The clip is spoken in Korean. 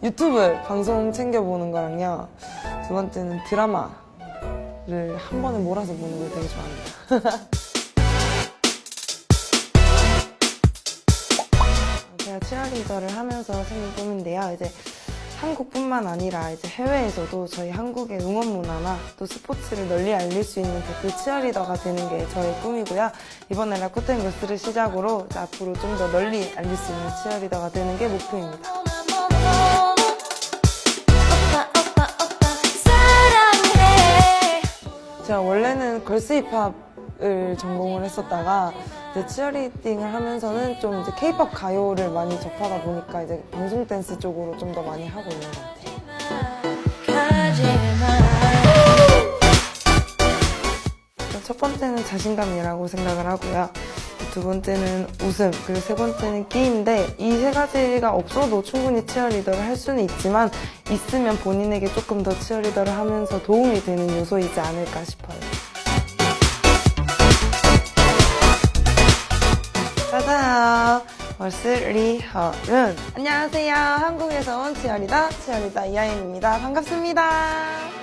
유튜브 방송 챙겨보는 거랑요. 두 번째는 드라마를 한 번에 몰아서 보는 걸 되게 좋아합니다. 제가 치어리더를 하면서 생긴 꿈인데요. 이제 한국뿐만 아니라 이제 해외에서도 저희 한국의 응원 문화나 또 스포츠를 널리 알릴 수 있는 대표 치어리더가 되는 게 저의 꿈이고요. 이번에 라쿠텐 교스를 시작으로 이제 앞으로 좀 더 널리 알릴 수 있는 치어리더가 되는 게 목표입니다. 제가 원래는 걸스 힙합을 전공을 했었다가 이제 치어리딩을 하면서는 좀 이제 케이팝 가요를 많이 접하다 보니까 이제 방송 댄스 쪽으로 좀 더 많이 하고 있는 것 같아요. 첫 번째는 자신감이라고 생각을 하고요. 두 번째는 웃음, 그리고 세 번째는 끼인데 이 세 가지가 없어도 충분히 치어리더를 할 수는 있지만 있으면 본인에게 조금 더 치어리더를 하면서 도움이 되는 요소이지 않을까 싶어요. 짜잔! 걸스 리허은 안녕하세요. 한국에서 온 치어리더 이하연입니다. 반갑습니다.